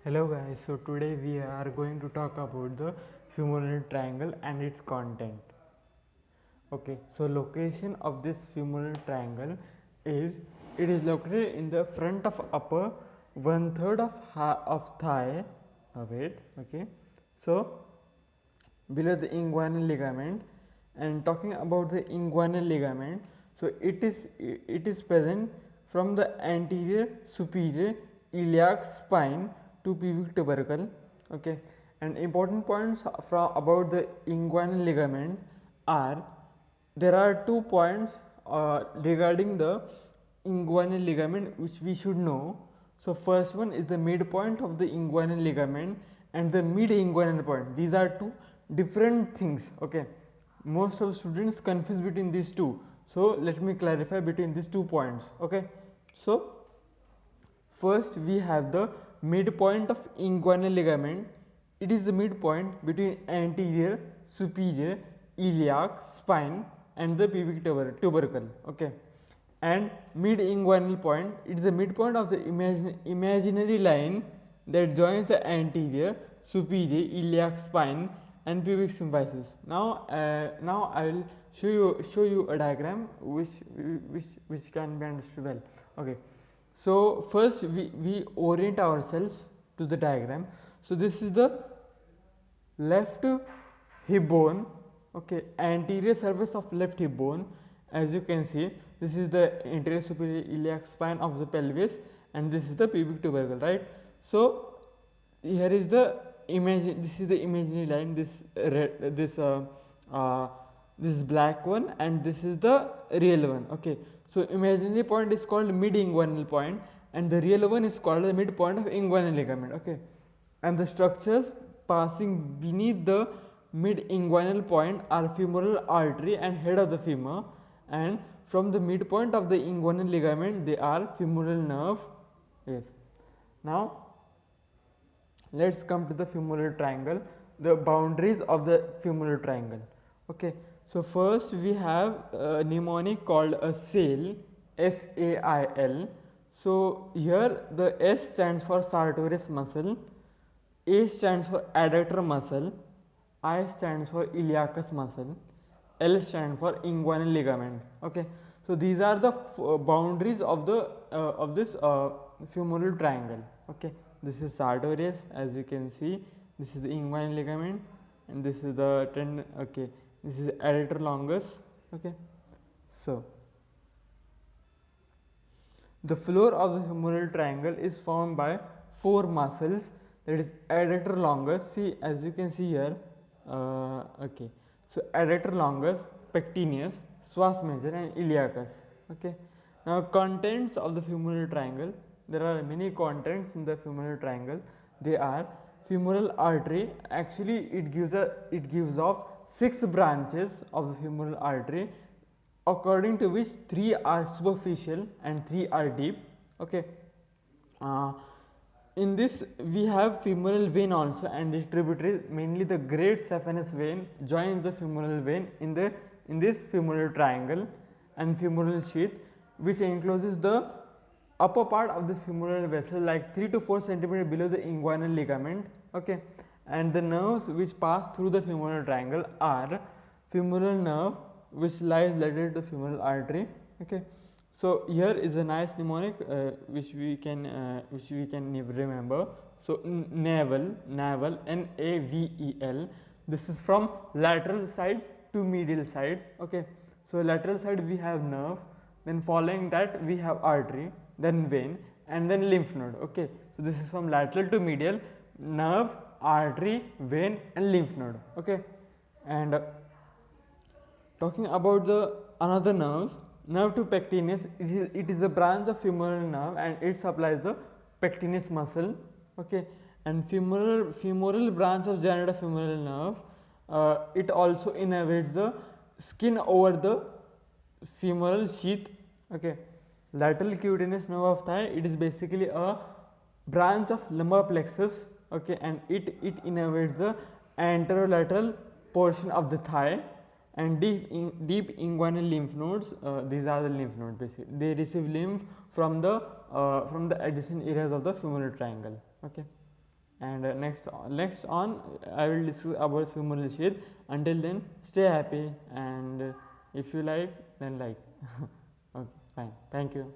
Hello guys, so today we are going to talk about the femoral triangle and its content. Okay, so location of this femoral triangle is it is located in the front of upper one third of thigh. Wait, okay, so below the inguinal ligament. And talking about the inguinal ligament, so it is present from the anterior superior iliac spine to pubic tubercle. Okay, and important points from about the inguinal ligament are there are 2 points regarding the inguinal ligament which we should know. So first one is the midpoint of the inguinal ligament and the mid inguinal point. These are two different things. Okay, most of students confuse between these two, so let me clarify between these 2 points. Okay, so first we have the midpoint of inguinal ligament. It is the midpoint between anterior superior iliac spine and the pubic tubercle. Okay, and mid inguinal point, it is the midpoint of the imaginary line that joins the anterior superior iliac spine and pubic symphysis. Now I will show you a diagram which can be understood well. Okay, so first we orient ourselves to the diagram. So this is the left hip bone. Okay, anterior surface of left hip bone. As you can see, this is the anterior superior iliac spine of the pelvis and this is the pubic tubercle, right? So here is the this is the imaginary line, this red, this black one, and this is the real one. Okay, so imaginary point is called mid inguinal point and the real one is called the midpoint of inguinal ligament. Okay, and the structures passing beneath the mid inguinal point are femoral artery and head of the femur, and from the midpoint of the inguinal ligament they are femoral nerve. Yes, now let's come to the femoral triangle, the boundaries of the femoral triangle. Okay, so first we have a mnemonic called a SAIL, SAIL. So here the S stands for sartorius muscle, A stands for adductor muscle, I stands for iliacus muscle, L stands for inguinal ligament. Okay, so these are the boundaries of the of this femoral triangle. Okay, this is sartorius, as you can see. This is the inguinal ligament, and this is the tendon. Okay, this is adductor longus. Okay, so the floor of the femoral triangle is formed by 4 muscles, that is adductor longus. See, as you can see here. Okay, so adductor longus, pectineus, psoas major, and iliacus. Okay, now contents of the femoral triangle. There are many contents in the femoral triangle. They are femoral artery. Actually, it gives off 6 branches of the femoral artery, according to which 3 are superficial and 3 are deep. Okay, in this we have femoral vein also, and its tributaries, mainly the great saphenous vein joins the femoral vein in this femoral triangle, and femoral sheath which encloses the upper part of the femoral vessel like 3 to 4 centimeter below the inguinal ligament. Okay, and the nerves which pass through the femoral triangle are femoral nerve which lies lateral to femoral artery. Okay, so here is a nice mnemonic which we can remember. So navel, navel. This is from lateral side to medial side. Okay, so lateral side we have nerve, then following that we have artery, then vein, and then lymph node. Okay, so this is from lateral to medial: nerve, artery, vein, and lymph node. Okay, and talking about the another nerves, nerve to pectineus, it is a branch of femoral nerve and it supplies the pectineus muscle. Okay, and femoral branch of genitofemoral nerve, it also innervates the skin over the femoral sheath. Okay, lateral cutaneous nerve of thigh, it is basically a branch of lumbar plexus. Okay, and it innervates the anterolateral portion of the thigh, and deep inguinal lymph nodes, these are the lymph nodes. Basically they receive lymph from the adjacent areas of the femoral triangle. Okay, and next on I will discuss about femoral sheath. Until then, stay happy, and if you like, then like. Okay, fine. Thank you.